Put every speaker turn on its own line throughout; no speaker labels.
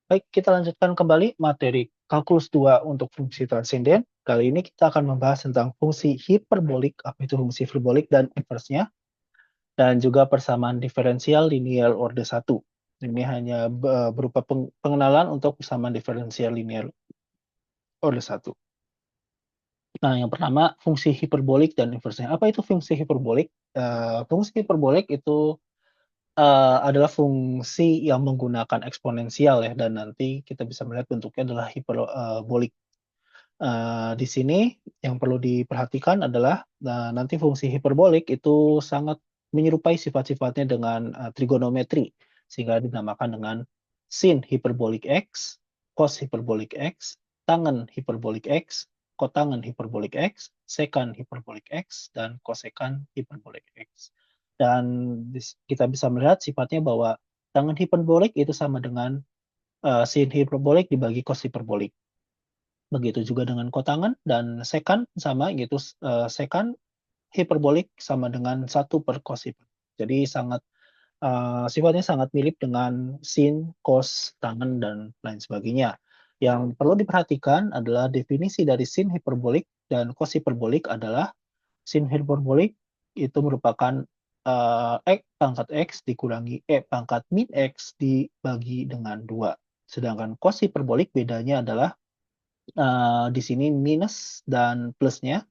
Baik, kita lanjutkan kembali materi kalkulus 2 untuk fungsi transinden. Kali ini kita akan membahas tentang fungsi hiperbolik, apa itu fungsi hiperbolik dan inversnya, dan juga persamaan diferensial linear orde 1. Ini hanya berupa pengenalan untuk persamaan diferensial linear orde 1. Nah, yang pertama fungsi hiperbolik dan inversnya. Apa itu fungsi hiperbolik? Fungsi hiperbolik itu adalah fungsi yang menggunakan eksponensial ya, dan nanti kita bisa melihat bentuknya adalah hiperbolik. Di sini yang perlu diperhatikan adalah, nanti fungsi hiperbolik itu sangat menyerupai sifat-sifatnya dengan, trigonometri, sehingga dinamakan dengan sin hiperbolik X, cos hiperbolik X, tangen hiperbolik X, kotangen hiperbolik X, sekan hiperbolik X, dan kosekan hiperbolik X. Dan kita bisa melihat sifatnya bahwa tangen hiperbolik itu sama dengan, sin hiperbolik dibagi cos hiperbolik. Begitu juga dengan kotangen dan sekan sama gitu, sekan hiperbolik sama dengan 1/cos hiperbolik. Jadi sifatnya sangat mirip dengan sin, cos, tangen, dan lain sebagainya. Yang perlu diperhatikan adalah definisi dari sin hiperbolik dan cos hiperbolik adalah sin hiperbolik itu merupakan, X pangkat X dikurangi E pangkat min X dibagi dengan 2. Sedangkan cos hiperbolik bedanya adalah di sini minus dan plusnya,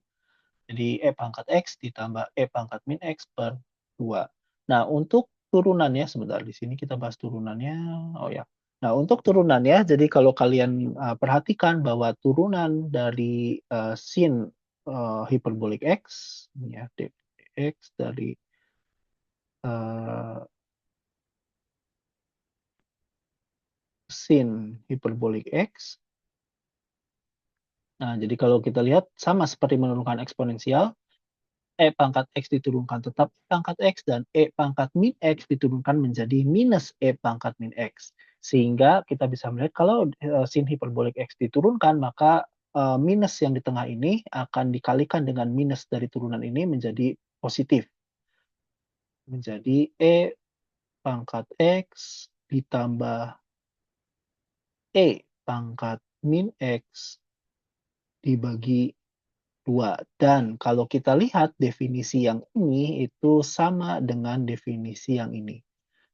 jadi E pangkat X ditambah E pangkat min X per 2. Nah, untuk turunannya sebentar di sini kita bahas turunannya, oh ya. Nah, untuk turunannya, jadi kalau kalian, perhatikan bahwa turunan dari, sin, hiperbolik X, ini ya, dx dari, eee, sin hiperbolik X. Nah, jadi kalau kita lihat sama seperti menurunkan eksponensial, E pangkat X diturunkan tetap E pangkat X dan E pangkat min X diturunkan menjadi minus E pangkat min X. Sehingga kita bisa melihat kalau, sin hiperbolik X diturunkan maka, minus yang di tengah ini akan dikalikan dengan minus dari turunan ini menjadi positif. Menjadi E pangkat X ditambah E pangkat min X dibagi 2. Dan kalau kita lihat definisi yang ini itu sama dengan definisi yang ini.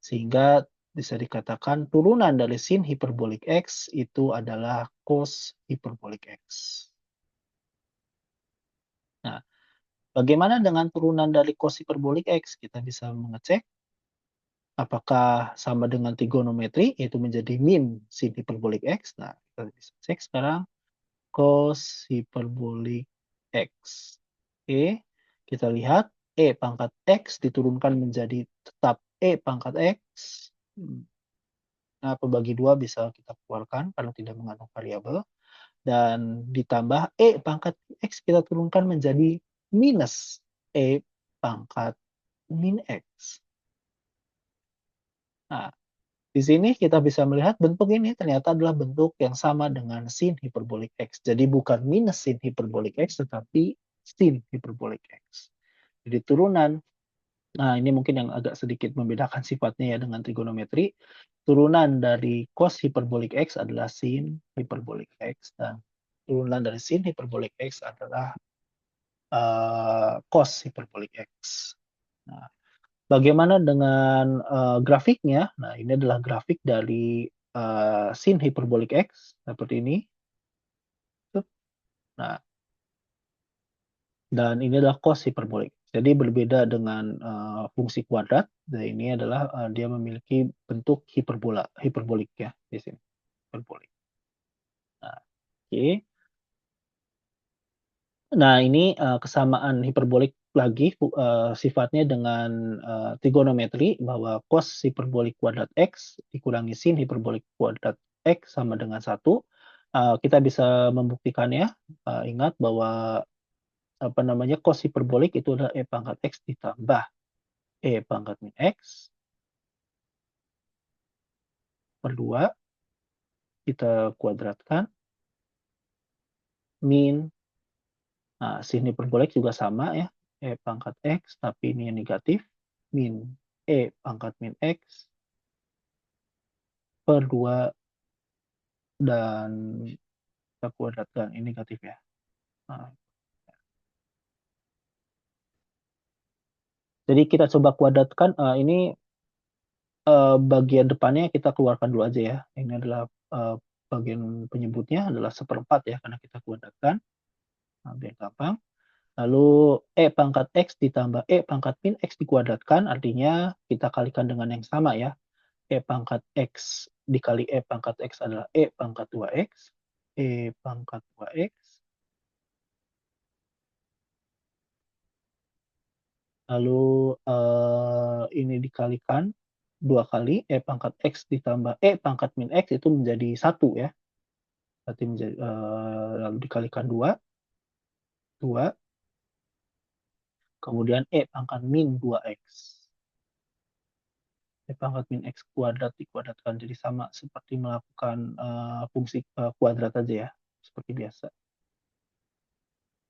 Sehingga bisa dikatakan turunan dari sin hiperbolik X itu adalah cos hiperbolik X. Nah, bagaimana dengan turunan dari cos hiperbolik X? Kita bisa mengecek apakah sama dengan trigonometri, yaitu menjadi min sin hiperbolik X. Nah, kita bisa cek sekarang cos hiperbolik X. Oke, kita lihat E pangkat X diturunkan menjadi tetap E pangkat X. Nah, pembagi 2 bisa kita keluarkan karena tidak mengandung variabel. Dan ditambah E pangkat X kita turunkan menjadi minus E pangkat min X. Nah, di sini kita bisa melihat bentuk ini ternyata adalah bentuk yang sama dengan sin hiperbolik X. Jadi bukan minus sin hiperbolik X, tetapi sin hiperbolik X. Jadi turunan, nah ini mungkin yang agak sedikit membedakan sifatnya ya dengan trigonometri. Turunan dari cos hiperbolik X adalah sin hiperbolik X, dan turunan dari sin hiperbolik X adalah cos hiperbolik X. Nah, bagaimana dengan, grafiknya? Nah, ini adalah grafik dari, sin hiperbolik X, seperti ini. Nah, dan ini adalah cos hiperbolik. Jadi berbeda dengan, fungsi kuadrat, nah ini adalah, dia memiliki bentuk hiperbolik ya, di sini, hiperbolik. Nah, oke. Nah, ini, kesamaan hiperbolik lagi, sifatnya dengan, trigonometri bahwa cos hiperbolik kuadrat X dikurangi sin hiperbolik kuadrat X sama dengan 1. Kita bisa membuktikannya, ingat bahwa, apa namanya, cos hiperbolik itu adalah E pangkat X ditambah E pangkat min X per 2, kita kuadratkan, min, sin hiperbolik juga sama ya, E pangkat X, tapi ini yang negatif, min E pangkat min X per 2 dan kita kuadratkan, ini negatif ya. Nah, jadi kita coba kuadratkan, ini bagian depannya kita keluarkan dulu aja ya. Ini adalah bagian penyebutnya adalah 1/4 ya, karena kita kuadratkan. Nah, biar gampang. Lalu E pangkat X ditambah E pangkat min X dikuadratkan, artinya kita kalikan dengan yang sama ya. E pangkat X dikali E pangkat X adalah E pangkat 2X. E pangkat 2X. Lalu ini dikalikan 2 kali E pangkat X ditambah E pangkat min X itu menjadi 1 ya. Berarti menjadi, lalu dikalikan 2, 2, kemudian E pangkat min 2X. E pangkat min X kuadrat dikuadratkan, jadi sama seperti melakukan fungsi kuadrat aja ya, seperti biasa.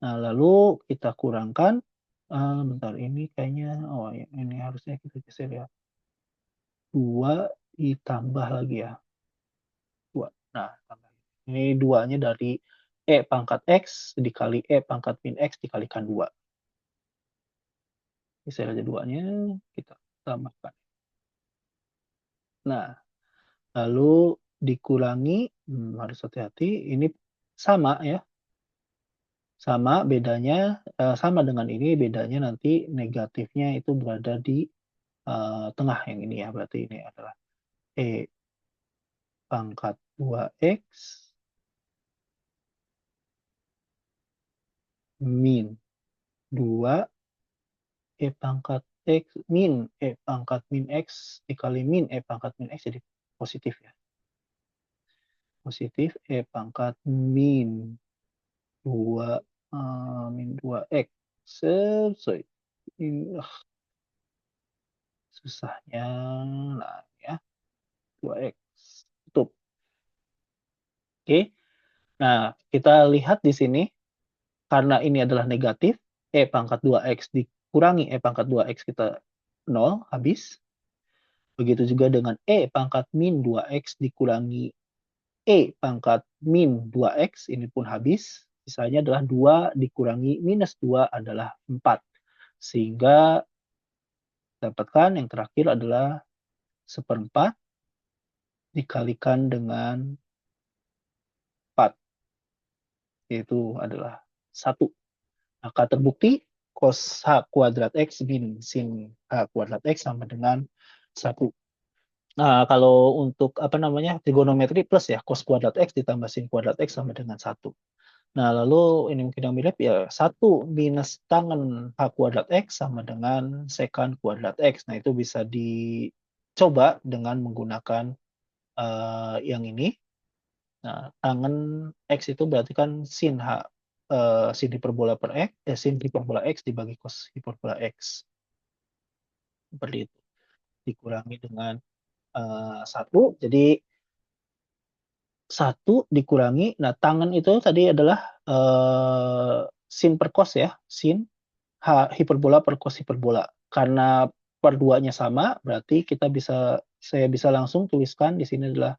Nah, lalu kita kurangkan, bentar ini kayaknya, oh ini harusnya kita geser ya. 2 ditambah lagi ya, 2. Nah, tambah. Ini 2-nya dari E pangkat X dikali E pangkat min X dikalikan 2. Geser aja 2-nya, kita tambahkan. Nah, lalu dikurangi, harus hati-hati, ini sama ya, sama bedanya, sama dengan ini, bedanya nanti negatifnya itu berada di tengah yang ini ya, berarti ini adalah E pangkat 2X min 2 E pangkat X min E pangkat min X dikali min E pangkat min X jadi positif ya. Positif E pangkat min 2 min 2X. Selesai. Susahnya. Nah, ya. 2X. Tutup. Oke. Nah, kita lihat di sini karena ini adalah negatif, E pangkat 2X dikurangi E pangkat 2X kita 0, habis. Begitu juga dengan E pangkat min 2X dikurangi E pangkat min 2X, ini pun habis. Sisanya adalah 2 dikurangi minus 2 adalah 4. Sehingga dapatkan yang terakhir adalah 1/4 dikalikan dengan 4, yaitu adalah 1. Maka terbukti cos H kuadrat X min sin H kuadrat X sama dengan 1. Nah, kalau untuk apa namanya, trigonometri plus ya, cos kuadrat X ditambah sin kuadrat X sama dengan 1. Nah, lalu ini mungkin yang mirip ya, 1 minus tangen H kuadrat X sama dengan secant kuadrat X. Nah, itu bisa dicoba dengan menggunakan yang ini. Nah, tangen X itu berarti kan sin H, sin hiperbola per X, sin hiperbola X dibagi cos hiperbola X. Seperti itu. Dikurangi dengan 1, jadi 1 dikurangi, nah tangen itu tadi adalah sin per cos ya, sin H hiperbola per cos hiperbola. Karena per 2-nya sama, berarti saya bisa langsung tuliskan di sini adalah,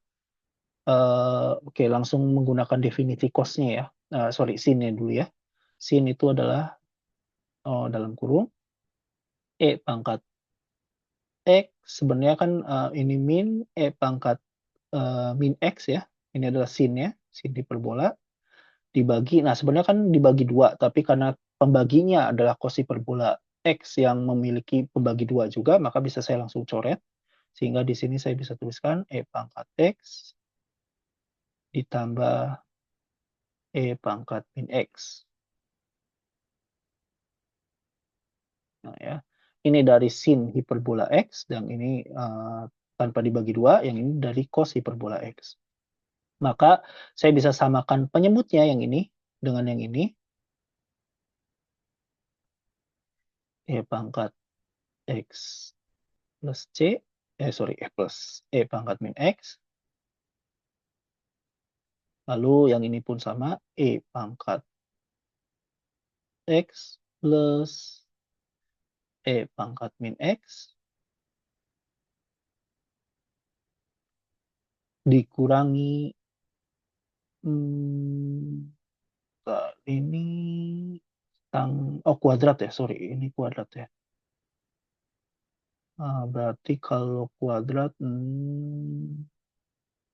oke langsung menggunakan definisi cos-nya ya, sorry sin-nya dulu ya. Sin itu adalah, dalam kurung, E pangkat X sebenarnya kan, ini min, E pangkat, min X ya, ini adalah sin-nya, sin hiperbola, dibagi, nah sebenarnya kan dibagi 2, tapi karena pembaginya adalah cos hiperbola X yang memiliki pembagi 2 juga, maka bisa saya langsung coret. Sehingga di sini saya bisa tuliskan E pangkat X ditambah E pangkat min X. Nah ya, ini dari sin hiperbola X dan ini tanpa dibagi 2, yang ini dari cos hiperbola X. Maka saya bisa samakan penyebutnya yang ini dengan yang ini. E pangkat X plus C, E plus E pangkat min X. Lalu yang ini pun sama, E pangkat X plus E pangkat min X dikurangi Hmm, ini kuadrat ya, sorry, ini kuadrat ya. Berarti kalau kuadrat,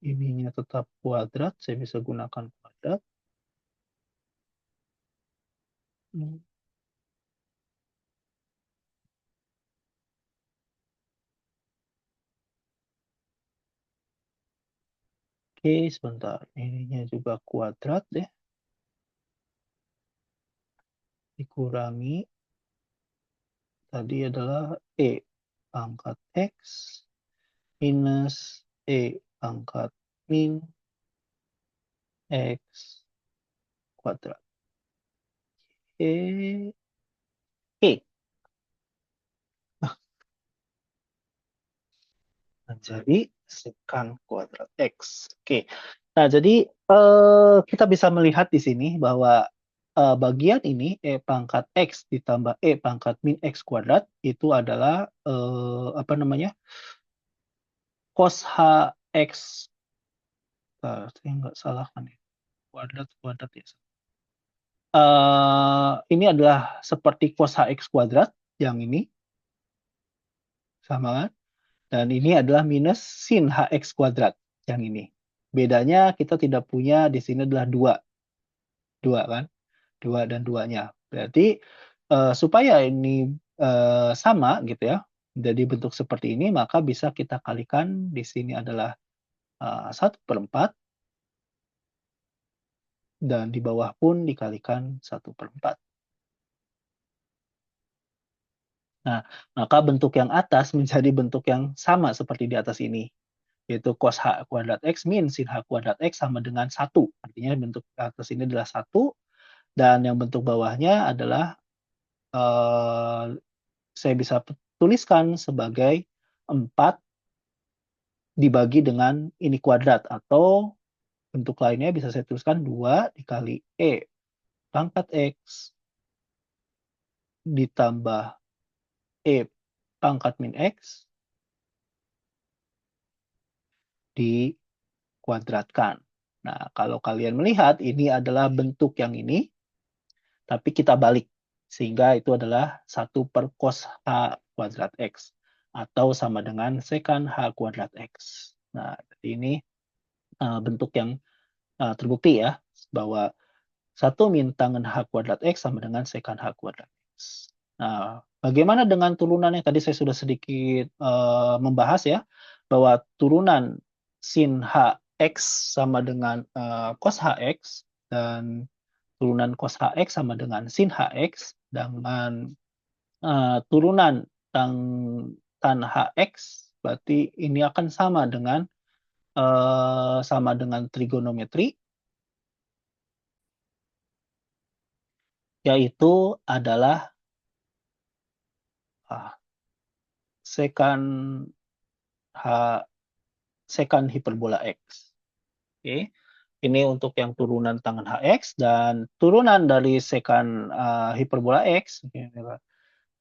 ininya tetap kuadrat, saya bisa gunakan kuadrat. Hmm, Oke, sebentar. Ininya juga kuadrat ya. Dikurangi, tadi adalah E pangkat X minus E pangkat min X kuadrat. E, E menjadi sekan kuadrat X. Oke. Nah, jadi kita bisa melihat di sini bahwa bagian ini E pangkat X ditambah E pangkat min X kuadrat itu adalah apa namanya? Cos HX. Saya nggak salah kan ya? Kuadrat kuadrat ya. Ini adalah seperti cos HX kuadrat yang ini sama kan? Dan ini adalah minus sin HX kuadrat yang ini. Bedanya kita tidak punya di sini adalah 2, 2 kan? 2 dan 2-nya. Berarti supaya ini sama gitu ya, jadi bentuk seperti ini, maka bisa kita kalikan di sini adalah 1/4 dan di bawah pun dikalikan 1/4. Nah, maka bentuk yang atas menjadi bentuk yang sama seperti di atas ini, yaitu cos H kuadrat X min sin H kuadrat X sama dengan 1. Artinya bentuk atas ini adalah 1 dan yang bentuk bawahnya adalah saya bisa tuliskan sebagai 4 dibagi dengan ini kuadrat atau bentuk lainnya bisa saya tuliskan 2 dikali E pangkat X ditambah E pangkat min X dikuadratkan. Nah, kalau kalian melihat ini adalah bentuk yang ini, tapi kita balik. Sehingga itu adalah 1 per cos H kuadrat X. Atau sama dengan secant H kuadrat X. Nah, jadi ini bentuk yang terbukti ya, bahwa 1 min tangen H kuadrat X sama dengan secant H kuadrat X. Nah, bagaimana dengan turunan yang tadi saya sudah sedikit membahas ya, bahwa turunan sin HX sama dengan cos HX dan turunan cos HX sama dengan sin HX dengan turunan tan HX berarti ini akan sama dengan trigonometri, yaitu adalah sekan H sekan hiperbola X. Oke. Ini untuk yang turunan tangen HX dan turunan dari sekan hiperbola X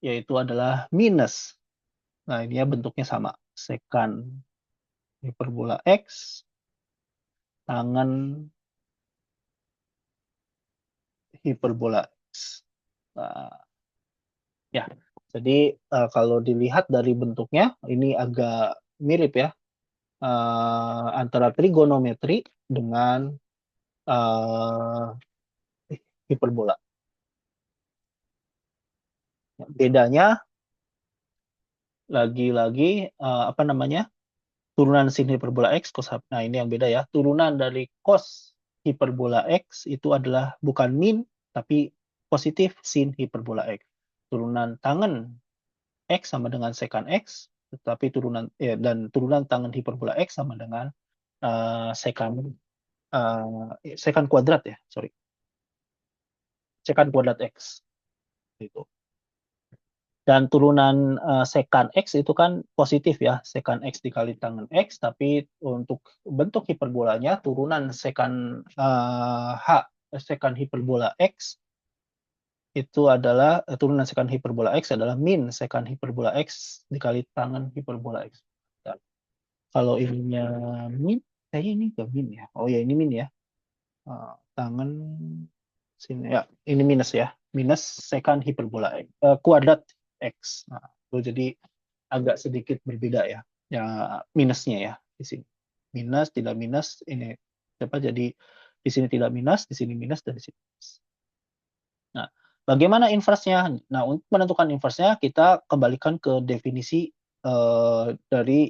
yaitu adalah minus. Nah, ini ya bentuknya sama. Sekan hiperbola X tangen hiperbola X. Nah, ya. Jadi kalau dilihat dari bentuknya ini agak mirip ya antara trigonometri dengan uh, hiperbola. Bedanya lagi-lagi apa namanya? Turunan sin hiperbola X cos. Nah, ini yang beda ya. Turunan dari cos hiperbola X itu adalah bukan min tapi positif sin hiperbola X. Turunan tangen X sama dengan secant X, tetapi dan turunan tangen hiperbola X sama dengan secant secant kuadrat ya, sorry. Secant kuadrat X itu. Dan turunan secant X itu kan positif ya, secant X dikali tangen X, tapi untuk bentuk hiperbolanya turunan secant secant hiperbola X itu adalah turunan secant hiperbola X adalah min secant hiperbola X dikali tangen hiperbola X. Dan kalau ininya min, kayaknya ini ke min ya. Oh ya, ini min ya. tangen sin ya, ini minus ya. Minus secant hiperbola kuadrat X. Nah, itu jadi agak sedikit berbeda ya. Ya, minusnya ya di sini. Minus, tidak minus, ini jadi di sini tidak minus, di sini minus, dan di sini minus. Nah, bagaimana inverse-nya? Nah, untuk menentukan inverse-nya, kita kembalikan ke definisi dari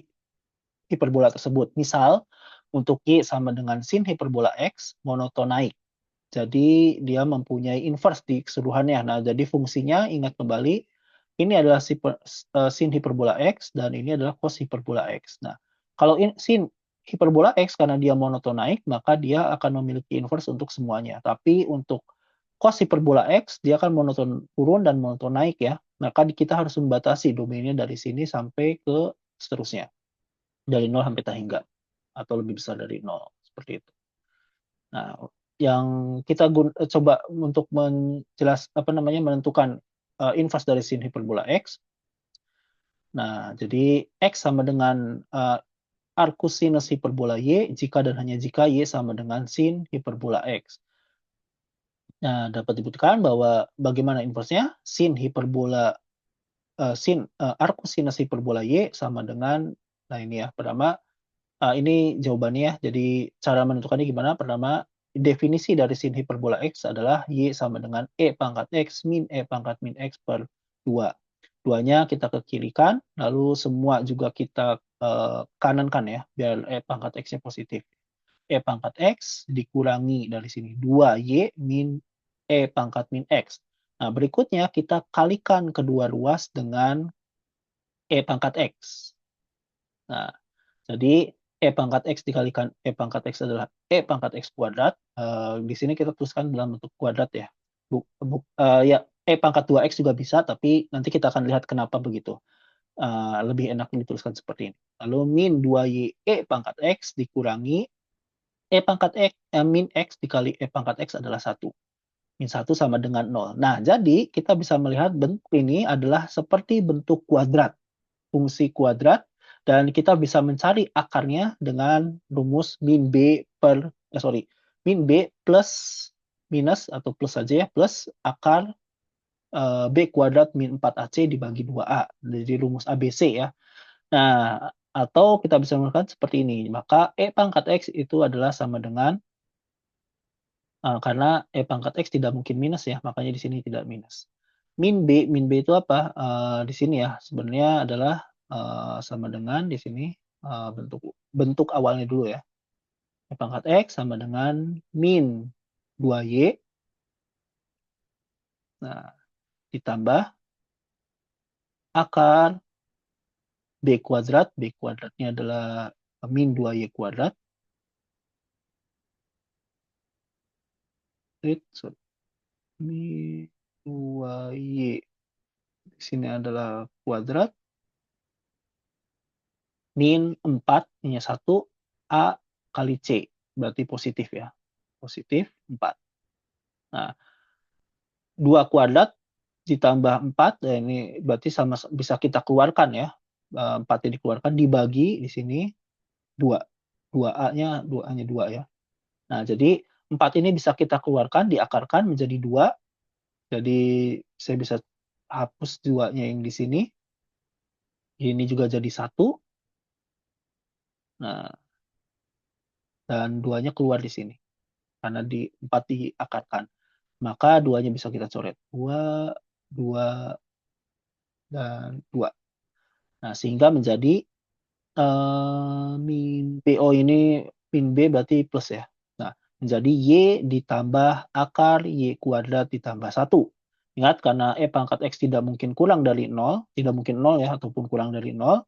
hiperbola tersebut. Misal, untuk Y sama dengan sin hiperbola X, monotonaik. Jadi, dia mempunyai inverse di keseluruhannya. Nah, jadi fungsinya, ingat kembali, ini adalah sin hiperbola X, dan ini adalah cos hiperbola X. Nah, kalau sin hiperbola X, karena dia monotonaik, maka dia akan memiliki inverse untuk semuanya. Tapi untuk cos hiperbola X, dia akan monoton turun dan monoton naik ya. Maka kita harus membatasi domainnya dari sini sampai ke seterusnya. Dari 0 sampai tak hingga. Atau lebih besar dari 0. Seperti itu. Nah, yang kita coba untuk menentukan inverse dari sin hiperbola X. Nah, jadi X sama dengan arcus sinus hiperbola Y jika dan hanya jika Y sama dengan sin hiperbola X. Nah, dapat dibuktikan bahwa bagaimana inverse-nya? Sin hiperbola arcus sinus hiperbola Y sama dengan, nah ini ya, pertama ini jawabannya ya. Jadi cara menentukannya gimana? Pertama, definisi dari sin hiperbola X adalah Y sama dengan E pangkat X min E pangkat min X per 2. Duanya kita ke kirikan, lalu semua juga kita kanankan ya, biar E pangkat X-nya positif. E pangkat X dikurangi dari sini 2Y min E pangkat min X. Nah, berikutnya kita kalikan kedua ruas dengan E pangkat X. Nah, jadi E pangkat X dikalikan E pangkat X adalah E pangkat X kuadrat. Di sini kita tuliskan dalam bentuk kuadrat ya. Ya, E pangkat 2X juga bisa, tapi nanti kita akan lihat kenapa begitu. Lebih enak dituliskan seperti ini. Lalu min 2Y E pangkat X dikurangi E pangkat X, min X dikali E pangkat X adalah 1. Min 1 sama dengan 0. Nah, jadi kita bisa melihat bentuk ini adalah seperti bentuk kuadrat, fungsi kuadrat, dan kita bisa mencari akarnya dengan rumus min B plus minus atau plus saja ya, plus akar B kuadrat min 4AC dibagi 2A. Jadi rumus ABC ya. Nah, atau kita bisa menggunakan seperti ini. Maka E pangkat X itu adalah sama dengan karena E pangkat X tidak mungkin minus ya, makanya di sini tidak minus. Min B itu apa? Di sini ya, sebenarnya adalah sama dengan di sini bentuk awalnya dulu ya. E pangkat X sama dengan min 2Y. Nah, ditambah akar B kuadrat. B kuadratnya adalah min 2Y kuadrat. Min 2Y. Di sini adalah kuadrat. Min 4, minus 1, A kali C. Berarti positif ya. Positif 4. Nah, 2 kuadrat ditambah 4, ya ini berarti sama bisa kita keluarkan ya. 4-nya dikeluarkan dibagi di sini 2. 2A-nya 2 ya. Nah, jadi 4 ini bisa kita keluarkan, diakarkan menjadi 2. Jadi saya bisa hapus 2-nya yang di sini. Ini juga jadi 1. Nah, dan 2-nya keluar di sini. Karena 4 diakarkan. Maka 2-nya bisa kita coret. 2, 2, dan 2. Nah, sehingga menjadi min B. Oh, ini min B berarti plus ya. Nah, menjadi Y ditambah akar Y kuadrat ditambah 1. Ingat, karena E pangkat X tidak mungkin kurang dari 0, tidak mungkin 0 ya, ataupun kurang dari 0,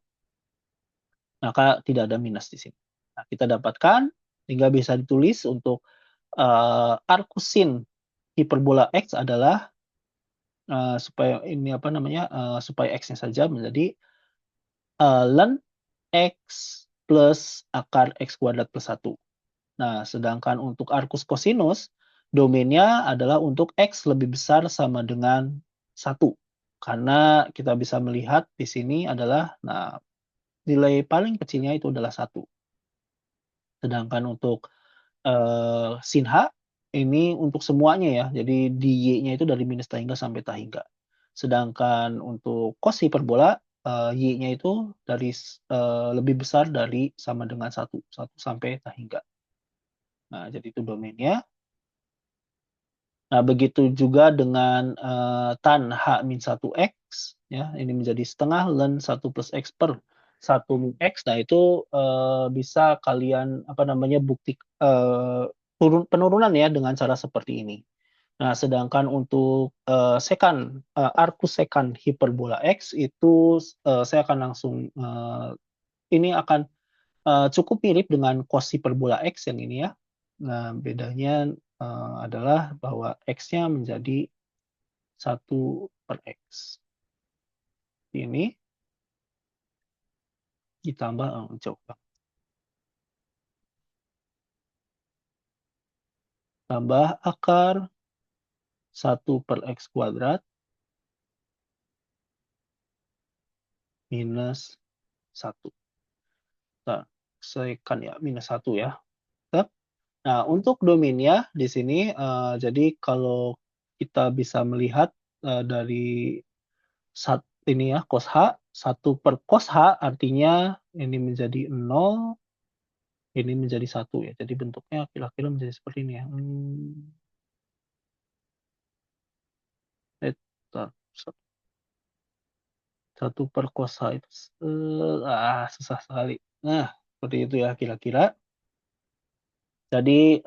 maka tidak ada minus di sini. Nah, kita dapatkan, sehingga bisa ditulis untuk arcus sin hiperbola X adalah supaya ini supaya X-nya saja menjadi ln X plus akar X kuadrat plus 1. Nah, sedangkan untuk arcus cosinus, domainnya adalah untuk X lebih besar sama dengan 1. Karena kita bisa melihat di sini adalah, nah, nilai paling kecilnya itu adalah 1. Sedangkan untuk sin H, ini untuk semuanya ya, jadi di Y-nya itu dari minus tahingga sampai tahingga. Sedangkan untuk cos hiperbola, Y-nya itu lebih besar dari sama dengan satu sampai tahingga. Nah, jadi itu domainnya. Nah, begitu juga dengan, tan H-1 X, ya, ini menjadi setengah ln 1 plus X per 1 X. Nah, itu, bisa kalian, apa namanya, penurunan ya dengan cara seperti ini. Nah, sedangkan untuk, arcus sekant hiperbola X itu, saya akan langsung, ini akan, cukup mirip dengan cos hiperbola X yang ini ya. Nah, bedanya, adalah bahwa X-nya menjadi 1 per X. Ini ditambah coba, tambah akar 1 per X² minus 1. Nah, sekant ya, minus 1 ya. Tap. Nah, untuk domainnya di sini, jadi kalau kita bisa melihat, dari ini ya, cos H, 1 per cos H artinya ini menjadi 0, ini menjadi 1 ya. Jadi bentuknya kira-kira menjadi seperti ini ya. Bentar, 1 per cos H itu, susah sekali. Nah, seperti itu ya kira-kira. Jadi,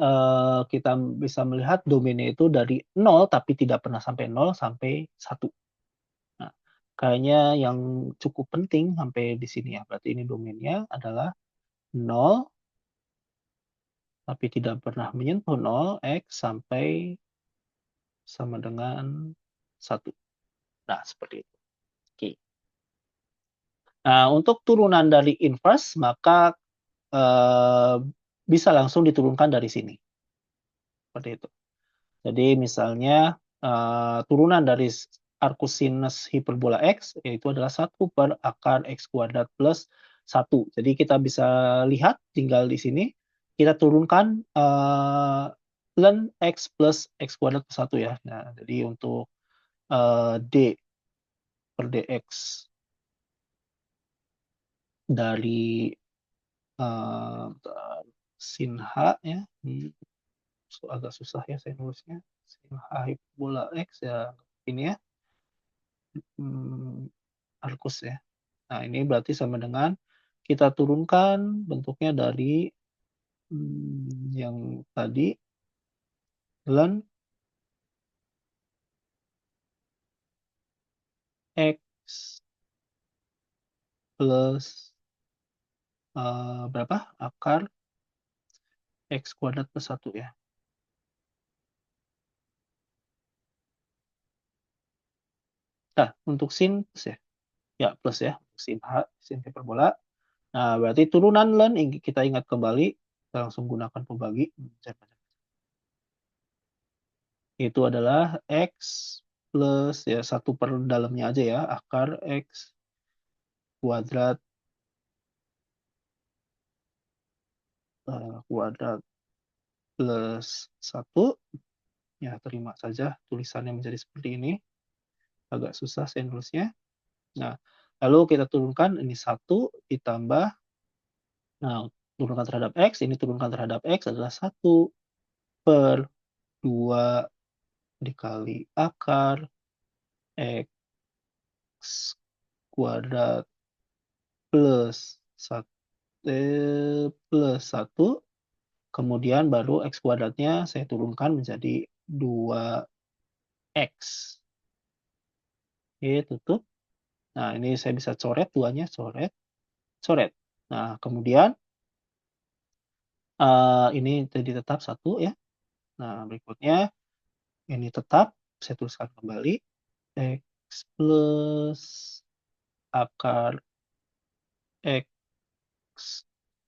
kita bisa melihat domainnya itu dari 0, tapi tidak pernah sampai 0, sampai 1. Nah, kayaknya yang cukup penting sampai di sini ya, berarti ini domainnya adalah 0, tapi tidak pernah menyentuh 0, X sampai sama dengan 1. Nah, seperti itu. Oke. Nah, untuk turunan dari inverse, maka, eee, bisa langsung diturunkan dari sini, seperti itu. Jadi misalnya, turunan dari arcus sinus hiperbola X, yaitu adalah 1 per akar X² plus 1. Jadi kita bisa lihat tinggal di sini, kita turunkan, ln X plus X² plus 1 ya. Nah, jadi untuk, D per dx dari, bentar, sin H ya, agak susah ya saya nulisnya, sin H hiperbola X ya ini ya, arcus ya. Nah, ini berarti sama dengan kita turunkan bentuknya dari, yang tadi ln X plus, berapa, akar X² plus 1 ya. Nah, untuk sin plus ya? Ya, plus ya, sin H, sin hiperbola. Nah, berarti turunan ln kita ingat kembali, kita langsung gunakan pembagi, itu adalah X plus ya 1 per dalamnya aja ya, akar X kuadrat, kuadrat plus 1, ya terima saja tulisannya menjadi seperti ini, agak susah saya nulisnya. Nah, lalu kita turunkan ini 1 ditambah, nah turunkan terhadap X, ini turunkan terhadap X adalah 1/2 dikali akar X kuadrat plus 1, kemudian baru X kuadratnya saya turunkan menjadi 2X. Oke, tutup. Nah, ini saya bisa coret 2-nya, coret, coret. Nah, kemudian, ini jadi tetap 1 ya. Nah, berikutnya ini tetap, saya tuliskan kembali, X plus akar X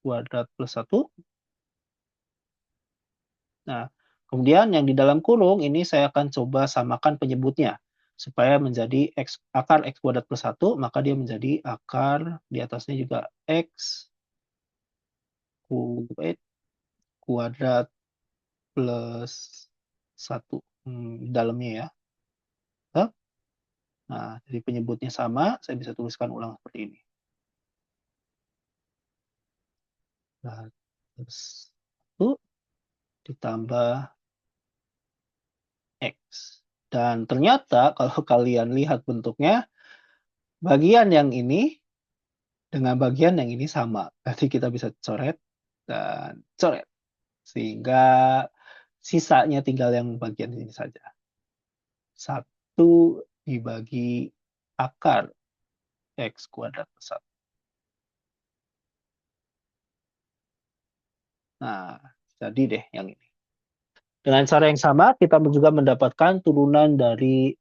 kuadrat plus 1. Nah, kemudian yang di dalam kurung ini saya akan coba samakan penyebutnya, supaya menjadi akar X kuadrat plus 1, maka dia menjadi akar di atasnya juga X kuadrat plus 1 di dalamnya ya. Tetap. Nah, jadi penyebutnya sama, saya bisa tuliskan ulang seperti ini. Nah, terus 1 ditambah X. Dan ternyata kalau kalian lihat bentuknya, bagian yang ini dengan bagian yang ini sama. Nanti kita bisa coret dan coret. Sehingga sisanya tinggal yang bagian ini saja. 1 dibagi akar X kuadrat per 1. Nah, jadi deh yang ini. Dengan cara yang sama, kita juga mendapatkan turunan dari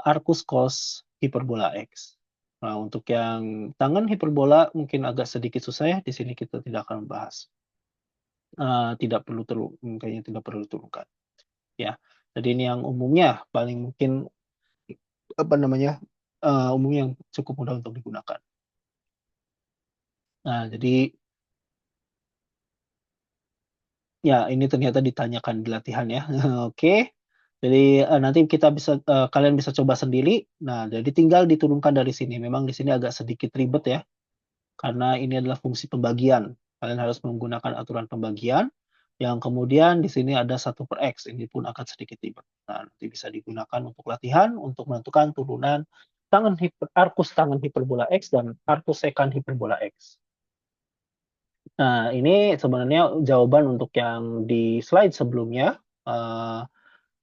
arcus cos hiperbola X. Nah, untuk yang tangen hiperbola mungkin agak sedikit susah ya, di sini kita tidak akan membahas. Tidak perlu kayaknya tidak perlu diturunkan, ya. Jadi ini yang umumnya, paling mungkin, apa namanya, umumnya yang cukup mudah untuk digunakan. Nah, jadi ya, ini ternyata ditanyakan di latihan ya. Oke. Jadi, nanti kalian bisa coba sendiri. Nah, jadi tinggal diturunkan dari sini. Memang di sini agak sedikit ribet ya, karena ini adalah fungsi pembagian. Kalian harus menggunakan aturan pembagian, yang kemudian di sini ada 1/X, ini pun akan sedikit ribet. Nah, nanti bisa digunakan untuk latihan, untuk menentukan turunan arcus tangen hiperbola X dan arcus sekant hiperbola X. Nah, ini sebenarnya jawaban untuk yang di slide sebelumnya. Eee,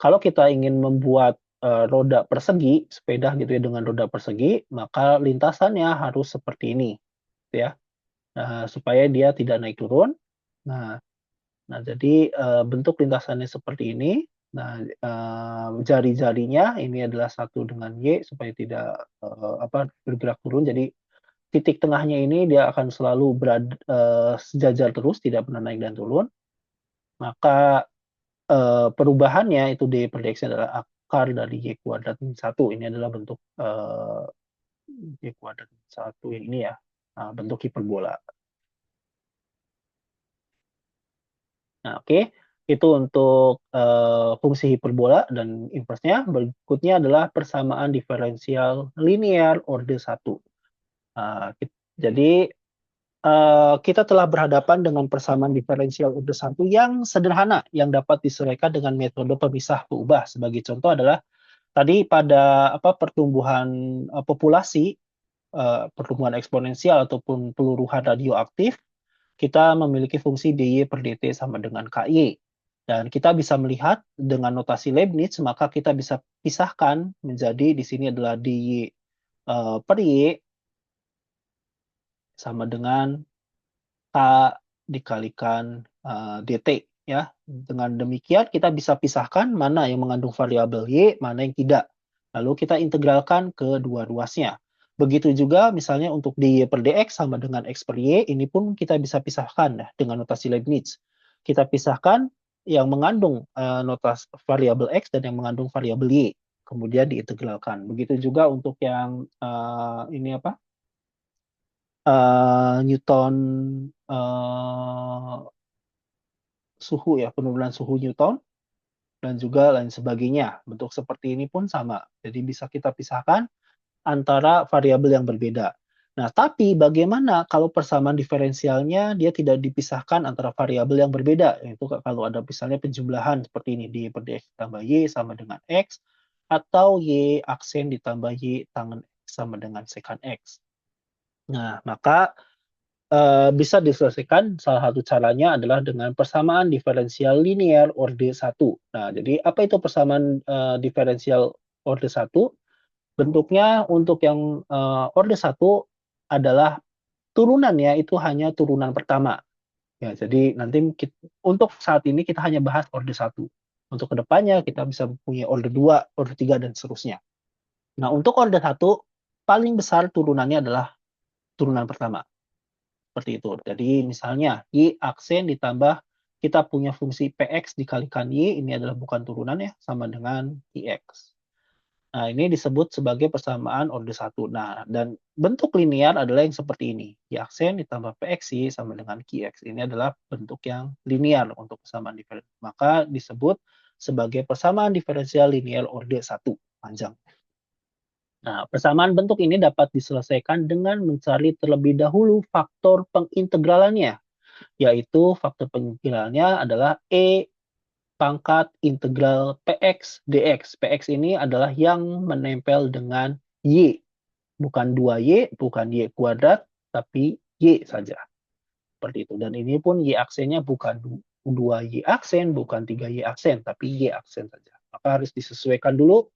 Kalau kita ingin membuat, roda persegi, sepeda gitu ya dengan roda persegi, maka lintasannya harus seperti ini, gitu ya. Supaya dia tidak naik turun. Nah nah jadi, bentuk lintasannya seperti ini. Nah, jari-jarinya ini adalah satu dengan Y supaya tidak, bergerak turun. Jadi titik tengahnya ini dia akan selalu sejajar terus, tidak pernah naik dan turun. Maka perubahannya itu D per dx adalah akar dari Y kuadrat min 1. Ini adalah bentuk, Y kuadrat min 1 yang ini ya, bentuk hiperbola. Nah, oke. Itu untuk, fungsi hiperbola dan inversnya. Berikutnya adalah persamaan diferensial linear orde 1. Eee, kit jadi, kita telah berhadapan dengan persamaan diferensial orde 1 yang sederhana, yang dapat diselesaikan dengan metode pemisah peubah. Sebagai contoh adalah tadi pada pertumbuhan, populasi, pertumbuhan eksponensial ataupun peluruhan radioaktif, kita memiliki fungsi dy per dt sama dengan ky. Dan kita bisa melihat dengan notasi Leibniz, maka kita bisa pisahkan menjadi di sini adalah dy, per y sama dengan K dikalikan, dt ya. Dengan demikian kita bisa pisahkan mana yang mengandung variabel y, mana yang tidak. Lalu kita integralkan ke dua ruasnya. Begitu juga misalnya untuk dy per dx sama dengan x per y, ini pun kita bisa pisahkan ya dengan notasi Leibniz. Kita pisahkan yang mengandung, variabel x dan yang mengandung variabel y, kemudian diintegralkan. Begitu juga untuk yang, ini apa, Newton, eee, suhu ya, penurunan suhu Newton dan juga lain sebagainya. Bentuk seperti ini pun sama. Jadi bisa kita pisahkan antara variabel yang berbeda. Nah, tapi bagaimana kalau persamaan diferensialnya dia tidak dipisahkan antara variabel yang berbeda? Yaitu kalau ada misalnya penjumlahan seperti ini, dy per dx ditambah y sama dengan x, atau y aksen ditambah y tangen x sama dengan sekant x. Nah, maka bisa diselesaikan, salah satu caranya adalah dengan persamaan diferensial linear orde 1. Nah, jadi apa itu persamaan, diferensial orde 1? Bentuknya untuk yang, orde 1 adalah turunannya itu hanya turunan pertama. Ya, jadi nanti untuk saat ini kita hanya bahas orde 1. Untuk kedepannya kita bisa punya orde 2, orde 3, dan seterusnya. Nah, untuk orde 1, paling besar turunannya adalah turunan pertama. Seperti itu. Jadi misalnya Y aksen ditambah kita punya fungsi PX dikalikan Y, ini adalah bukan turunan ya, sama dengan IX. Nah, ini disebut sebagai persamaan orde 1. Nah, dan bentuk linear adalah yang seperti ini. Y aksen ditambah PXY sama dengan QX. Ini adalah bentuk yang linear untuk persamaan diferensial. Maka disebut sebagai persamaan diferensial linear orde 1 panjang. Nah, persamaan bentuk ini dapat diselesaikan dengan mencari terlebih dahulu faktor pengintegralannya, yaitu faktor pengintegralannya adalah E pangkat integral PX dx. PX ini adalah yang menempel dengan Y, bukan 2Y, bukan Y kuadrat, tapi Y saja. Seperti itu. Dan ini pun Y aksennya bukan 2Y aksen, bukan 3Y aksen, tapi Y aksen saja. Maka harus disesuaikan dulu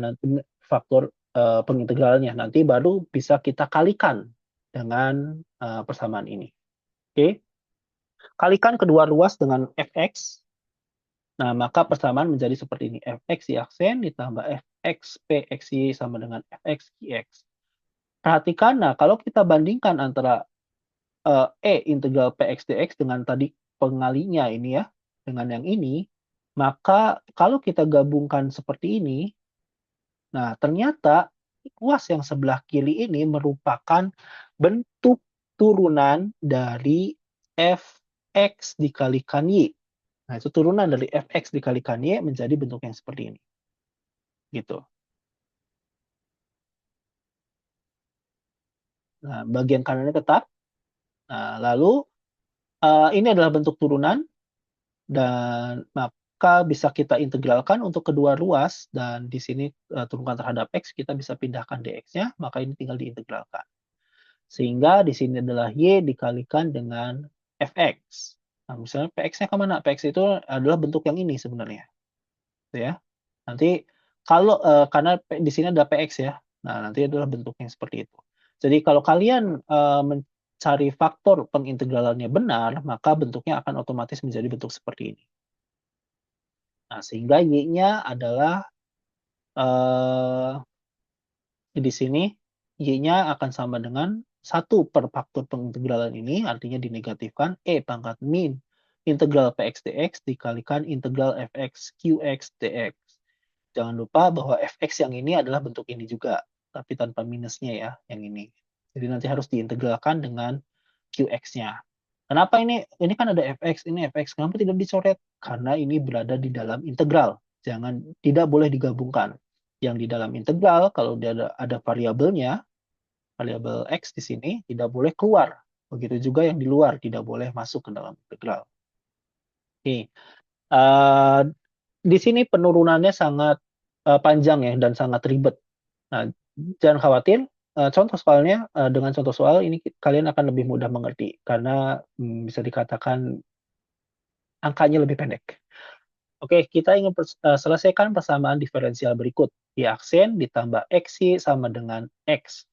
nanti faktor pengintegralnya. Nanti baru bisa kita kalikan dengan persamaan ini. Oke. Kalikan kedua ruas dengan fx. Nah, maka persamaan menjadi seperti ini. Fx Y aksen ditambah fx pxy sama dengan fx qx. Perhatikan, nah kalau kita bandingkan antara integral px dx dengan tadi pengalinya ini ya, dengan yang ini, maka kalau kita gabungkan seperti ini, nah ternyata ruas yang sebelah kiri ini merupakan bentuk turunan dari fx dikalikan y. Nah, itu turunan dari fx dikalikan y menjadi bentuk yang seperti ini. Gitu. Nah, bagian kanannya tetap. Nah, lalu ini adalah bentuk turunan dan maka bisa kita integralkan untuk kedua ruas dan di sini turunkan terhadap x kita bisa pindahkan dx-nya, maka ini tinggal diintegralkan. Sehingga di sini adalah y dikalikan dengan fx. Nah, misalnya px-nya kemana? Px itu adalah bentuk yang ini sebenarnya. Gitu ya. Nanti kalau karena di sini ada px ya. Nah, nanti adalah bentuknya seperti itu. Jadi kalau kalian mencari faktor pengintegralannya benar, maka bentuknya akan otomatis menjadi bentuk seperti ini. Nah, sehingga y-nya adalah di sini y-nya akan sama dengan 1 per faktor pengintegralan ini, artinya dinegatifkan E pangkat min integral Px dx dikalikan integral Fx Qx dx. Jangan lupa bahwa Fx yang ini adalah bentuk ini juga, tapi tanpa minusnya ya, yang ini. Jadi nanti harus diintegralkan dengan Qx-nya. Kenapa ini? Ini kan ada Fx, ini Fx. Kenapa tidak dicoret? Karena ini berada di dalam integral. Tidak boleh digabungkan. Yang di dalam integral, kalau dia ada variabelnya, variabel x di sini, tidak boleh keluar. Begitu juga yang di luar, tidak boleh masuk ke dalam integral. Oke. Di sini penurunannya sangat panjang ya dan sangat ribet. Nah, jangan khawatir, contoh soalnya dengan contoh soal ini kalian akan lebih mudah mengerti karena bisa dikatakan angkanya lebih pendek. Oke, kita ingin selesaikan persamaan diferensial berikut. Y aksen ditambah xy sama dengan x.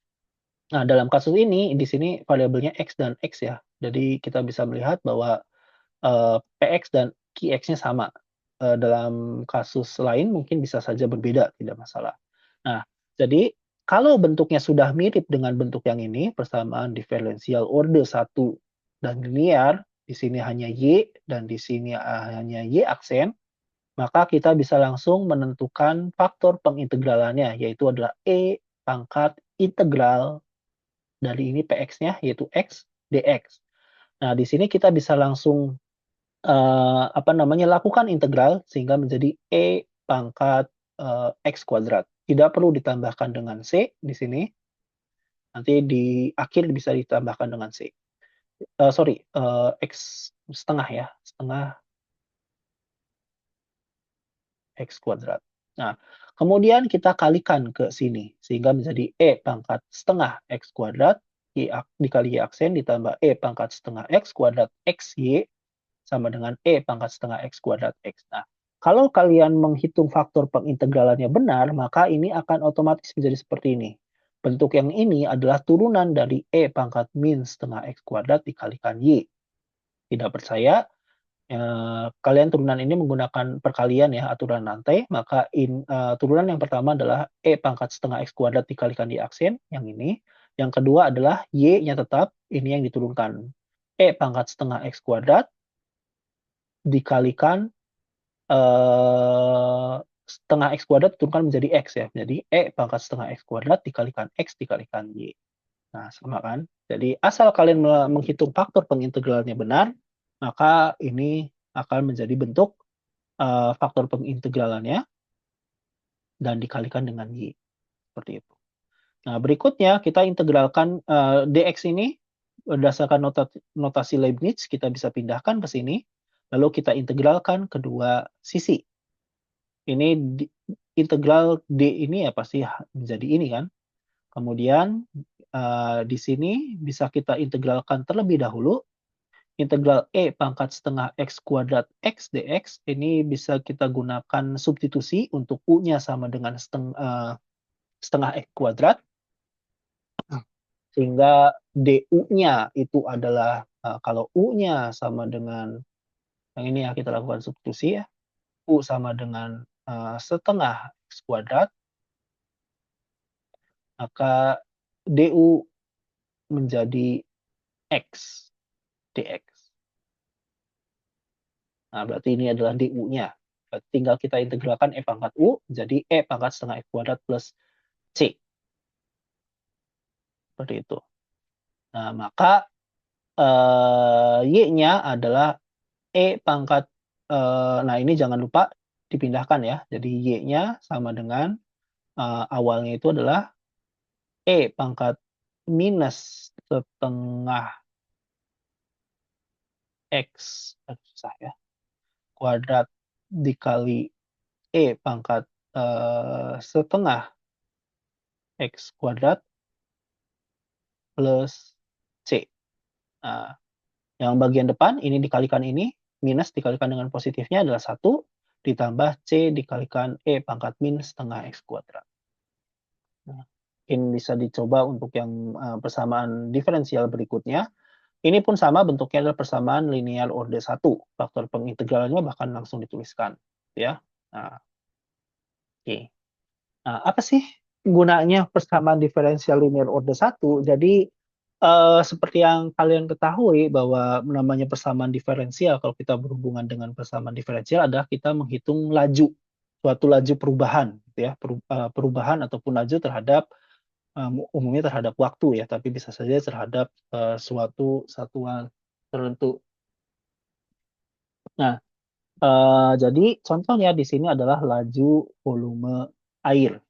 Nah, dalam kasus ini, di sini variabelnya x dan x ya. Jadi kita bisa melihat bahwa px dan qx-nya sama. Dalam kasus lain mungkin bisa saja berbeda, tidak masalah. Nah, jadi kalau bentuknya sudah mirip dengan bentuk yang ini, persamaan diferensial orde 1 dan linear, di sini hanya y dan di sini hanya y aksen, maka kita bisa langsung menentukan faktor pengintegralannya, yaitu adalah E pangkat integral dari ini px-nya, yaitu x dx. Nah, di sini kita bisa langsung lakukan integral sehingga menjadi E pangkat x kuadrat. Tidak perlu ditambahkan dengan C di sini. Nanti di akhir bisa ditambahkan dengan C. X setengah ya, setengah X kuadrat. Nah, kemudian kita kalikan ke sini, sehingga menjadi E pangkat setengah X kuadrat, dikali Y aksen, ditambah E pangkat setengah X kuadrat XY, sama dengan E pangkat setengah X kuadrat X. Nah, kalau kalian menghitung faktor pengintegralannya benar, maka ini akan otomatis menjadi seperti ini. Bentuk yang ini adalah turunan dari E pangkat min setengah X kuadrat dikalikan Y. Tidak percaya? Kalian turunan ini menggunakan perkalian ya, aturan rantai, maka turunan yang pertama adalah E pangkat setengah X kuadrat dikalikan Y aksen, yang ini. Yang kedua adalah Y-nya tetap, ini yang diturunkan. E pangkat setengah X kuadrat dikalikan setengah X kuadrat diturunkan menjadi X ya. Jadi E pangkat setengah X kuadrat dikalikan X dikalikan Y. Nah, sama kan? Jadi asal kalian menghitung faktor pengintegralnya benar, maka ini akan menjadi bentuk faktor pengintegralannya dan dikalikan dengan Y, seperti itu. Nah, berikutnya kita integralkan, dx ini berdasarkan notasi Leibniz, kita bisa pindahkan ke sini, lalu kita integralkan kedua sisi. Ini integral D ini ya pasti menjadi ini kan. Kemudian, di sini bisa kita integralkan terlebih dahulu, integral E pangkat setengah X kuadrat X dx, ini bisa kita gunakan substitusi untuk U-nya sama dengan setengah X kuadrat, sehingga du-nya itu adalah, kalau U-nya sama dengan yang ini ya, kita lakukan substitusi ya, U sama dengan, setengah X kuadrat, maka du menjadi X dx. Nah, berarti ini adalah du-nya. Tinggal kita integralkan E pangkat U jadi E pangkat setengah X kuadrat plus C. Seperti itu. Nah, maka Y-nya adalah E pangkat, nah ini jangan lupa dipindahkan ya. Jadi Y-nya sama dengan, awalnya itu adalah E pangkat minus setengah X, susah ya, kuadrat dikali E pangkat, setengah X kuadrat plus C. Nah, yang bagian depan ini dikalikan ini, minus dikalikan dengan positifnya adalah 1, ditambah C dikalikan E pangkat min setengah X kuadrat. Nah, mungkin bisa dicoba untuk yang, persamaan diferensial berikutnya. Ini pun sama bentuknya adalah persamaan linear orde 1, faktor pengintegralannya bahkan langsung dituliskan, ya. Nah, oke. Nah, apa sih gunanya persamaan diferensial linear orde 1? Jadi, seperti yang kalian ketahui bahwa namanya persamaan diferensial kalau kita berhubungan dengan persamaan diferensial adalah kita menghitung laju, suatu laju perubahan gitu ya, perubahan ataupun laju terhadap, umumnya terhadap waktu ya, tapi bisa saja terhadap, suatu satuan tertentu. Nah, jadi contohnya di sini adalah laju volume air.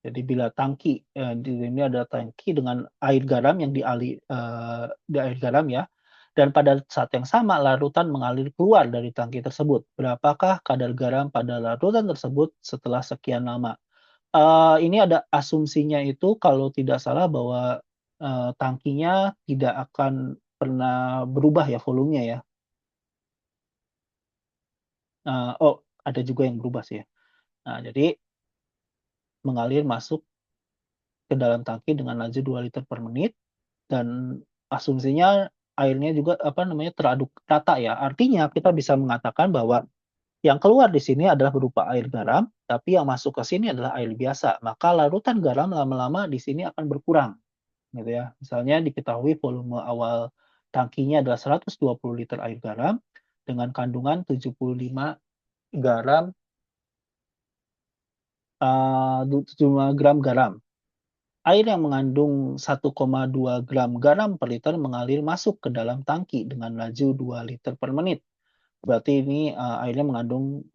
Jadi bila tangki, di sini ada tangki dengan air garam yang di air garam ya, dan pada saat yang sama larutan mengalir keluar dari tangki tersebut. Berapakah kadar garam pada larutan tersebut setelah sekian lama? Ini ada asumsinya itu kalau tidak salah bahwa, tangkinya tidak akan pernah berubah ya volumenya ya. Oh, ada juga yang berubah sih ya. Nah, jadi mengalir masuk ke dalam tangki dengan laju 2 liter per menit dan asumsinya airnya juga, apa namanya, teraduk rata ya. Artinya kita bisa mengatakan bahwa yang keluar di sini adalah berupa air garam, tapi yang masuk ke sini adalah air biasa. Maka larutan garam lama-lama di sini akan berkurang, gitu ya. Misalnya diketahui volume awal tangkinya adalah 120 liter air garam dengan kandungan 75 garam, 75 gram garam. Air yang mengandung 1,2 gram garam per liter mengalir masuk ke dalam tangki dengan laju 2 liter per menit. Berarti ini, airnya mengandung,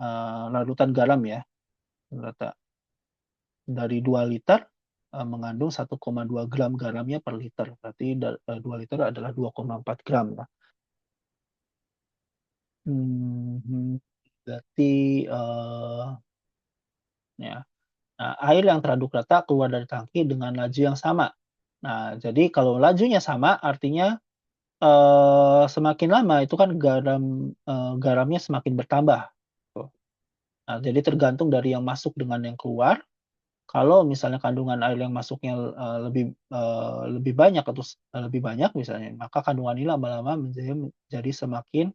larutan garam ya, rata dari 2 liter, mengandung 1,2 gram garamnya per liter. Berarti 2 liter adalah 2,4 gram ya. Berarti, ya. Nah, air yang teraduk rata keluar dari tangki dengan laju yang sama. Nah, jadi kalau lajunya sama artinya, semakin lama itu kan garamnya semakin bertambah, tuh. Nah, jadi tergantung dari yang masuk dengan yang keluar, kalau misalnya kandungan air yang masuknya, lebih banyak atau lebih banyak misalnya, maka kandungan ini lama-lama menjadi semakin,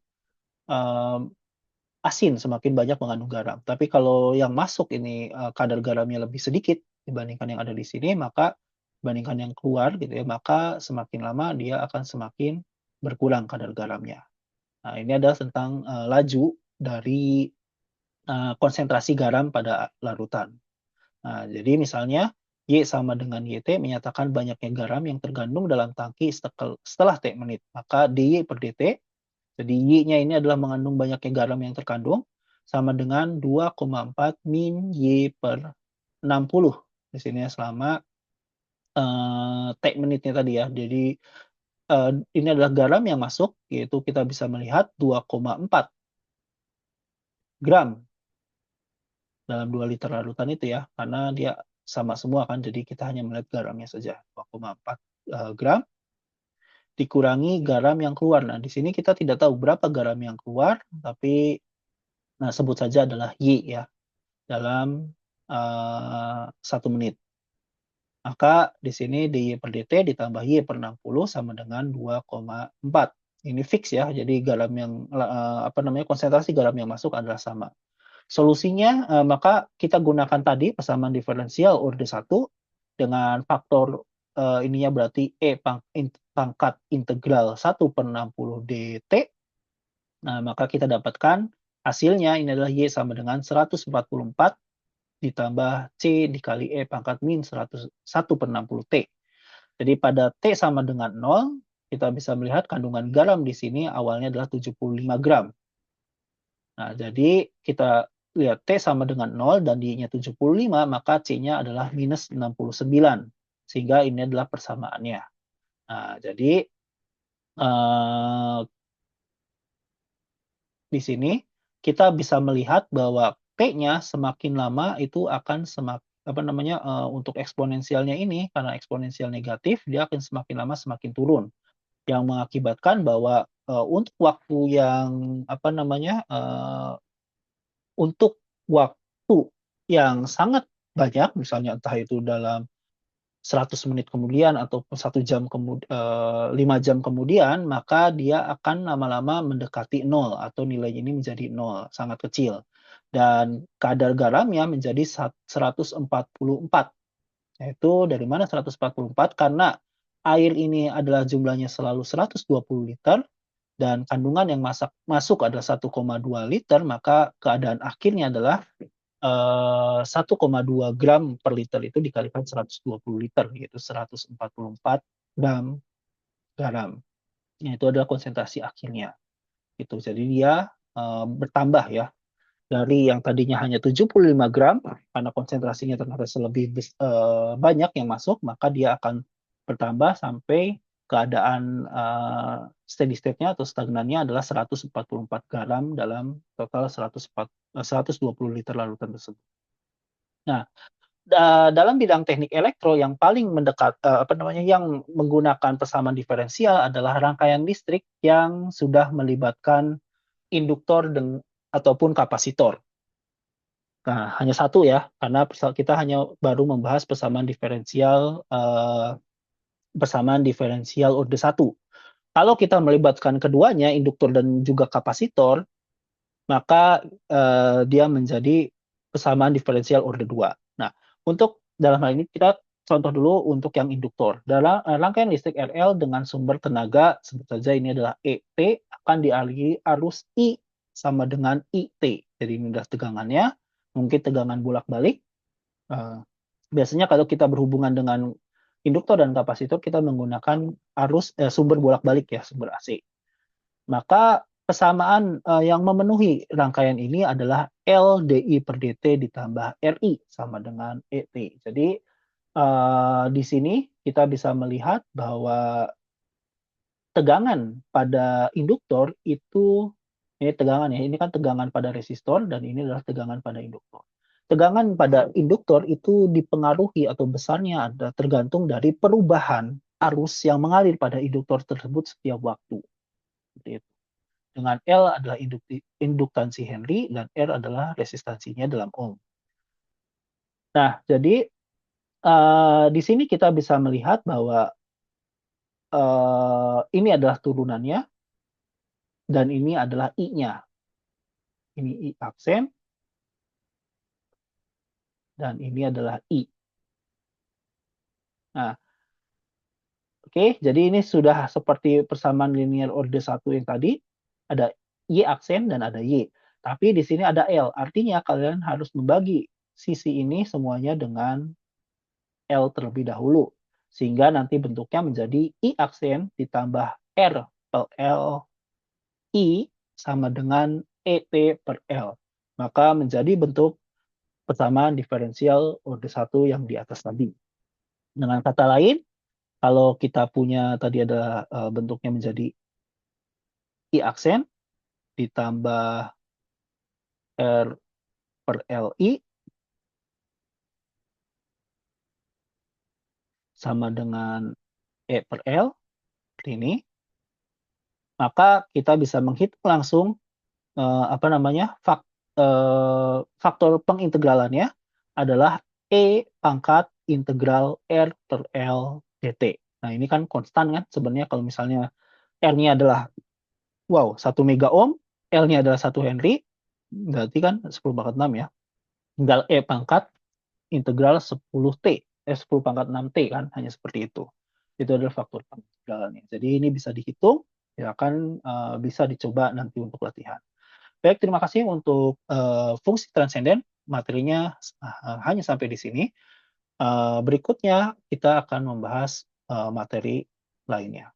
eee, asin, semakin banyak mengandung garam. Tapi kalau yang masuk ini, kadar garamnya lebih sedikit dibandingkan yang ada di sini, maka dibandingkan yang keluar gitu ya, maka semakin lama dia akan semakin berkurang kadar garamnya. Nah, ini adalah tentang, laju dari, konsentrasi garam pada larutan. Nah, jadi misalnya Y sama dengan YT menyatakan banyaknya garam yang terkandung dalam tangki setelah T menit. Maka dy per dt, jadi Y-nya ini adalah mengandung banyaknya garam yang terkandung, sama dengan 2,4 min Y per 60. Di sini ya selama T menitnya tadi ya. Jadi, ini adalah garam yang masuk, yaitu kita bisa melihat 2,4 gram dalam 2 liter larutan itu ya, karena dia sama semua kan, jadi kita hanya melihat garamnya saja, 2,4, gram dikurangi garam yang keluar. Nah, di sini kita tidak tahu berapa garam yang keluar, tapi nah sebut saja adalah Y ya, dalam, 1 menit. Maka di sini dy per dt ditambah Y per 60 sama dengan 2,4. Ini fix ya, jadi garam yang apa namanya, konsentrasi garam yang masuk adalah sama. Solusinya, maka kita gunakan tadi persamaan diferensial orde 1 dengan faktor, ininya berarti pangkat integral 1/60 dt. Nah, maka kita dapatkan hasilnya ini adalah Y sama dengan 144 ditambah C dikali E pangkat min 1/60 T. Jadi pada T sama dengan 0, kita bisa melihat kandungan garam di sini awalnya adalah 75 gram. Nah, jadi kita lihat T sama dengan 0 dan Y-nya 75, maka C-nya adalah minus 69. Sehingga ini adalah persamaannya. Nah, jadi eh, di sini kita bisa melihat bahwa P-nya semakin lama itu akan apa namanya, untuk eksponensialnya ini, karena eksponensial negatif, dia akan semakin lama semakin turun. Yang mengakibatkan bahwa, untuk waktu yang, apa namanya, untuk waktu yang sangat banyak, misalnya entah itu dalam 100 menit kemudian atau 5 jam kemudian, maka dia akan lama-lama mendekati nol atau nilai ini menjadi nol, sangat kecil. Dan kadar garamnya menjadi 144. Yaitu dari mana 144? Karena air ini adalah jumlahnya selalu 120 liter dan kandungan yang masuk adalah 1,2 liter, maka keadaan akhirnya adalah 1,2 gram per liter itu dikalikan 120 liter, yaitu 144 gram garam. Nah, itu adalah konsentrasi akhirnya, gitu. Jadi dia, bertambah ya, dari yang tadinya hanya 75 gram, karena konsentrasinya ternyata banyak yang masuk, maka dia akan bertambah sampai keadaan, steady state-nya atau stagnannya adalah 144 garam dalam total 120 liter larutan tersebut. Nah, dalam bidang teknik elektro yang paling mendekat, apa namanya, yang menggunakan persamaan diferensial adalah rangkaian listrik yang sudah melibatkan induktor ataupun kapasitor. Nah, hanya satu ya, karena kita hanya baru membahas persamaan diferensial orde 1. Kalau kita melibatkan keduanya, induktor dan juga kapasitor, maka, dia menjadi persamaan diferensial orde 2. Nah, untuk dalam hal ini kita contoh dulu untuk yang induktor. Dalam, rangkaian listrik RL dengan sumber tenaga, sebut saja ini adalah ET, akan dialiri arus I sama dengan IT. Jadi ini adalah tegangannya, mungkin tegangan bolak-balik. Biasanya kalau kita berhubungan dengan induktor dan kapasitor, kita menggunakan sumber bolak-balik ya, sumber AC. Maka persamaan, yang memenuhi rangkaian ini adalah LdI per dt ditambah RI sama dengan ET. Jadi, di sini kita bisa melihat bahwa tegangan pada induktor itu ini tegangan ya, ini kan tegangan pada resistor dan ini adalah tegangan pada induktor. Tegangan pada induktor itu dipengaruhi atau besarnya tergantung dari perubahan arus yang mengalir pada induktor tersebut setiap waktu. Seperti itu. Dengan L adalah induktansi Henry dan R adalah resistansinya dalam ohm. Nah, jadi di sini kita bisa melihat bahwa ini adalah turunannya dan ini adalah I-nya. Ini I aksen dan ini adalah I. Nah, oke, jadi ini sudah seperti persamaan linear orde 1 yang tadi, ada Y aksen dan ada Y. Tapi di sini ada L, artinya kalian harus membagi sisi ini semuanya dengan L terlebih dahulu. Sehingga nanti bentuknya menjadi I aksen ditambah R per L I sama dengan ET per L. maka menjadi bentuk persamaan diferensial orde 1 yang di atas tadi. Dengan kata lain, kalau kita punya tadi ada, bentuknya menjadi I aksen ditambah R per LI sama dengan E per L, seperti ini, maka kita bisa menghitung langsung, apa namanya, faktor pengintegralannya adalah E pangkat integral R per L dt. Nah, ini kan konstan kan sebenarnya kalau misalnya R-nya adalah, wow, 1 megaohm, L-nya adalah 1 Henry, berarti kan 10⁻6 ya, tinggal E pangkat integral 10T, 10⁻6T kan, hanya seperti itu. Itu adalah faktor pengintegralannya. Jadi ini bisa dihitung, ya kan, bisa dicoba nanti untuk latihan. Baik, terima kasih untuk, fungsi transenden, materinya hanya sampai di sini. Berikutnya kita akan membahas, materi lainnya.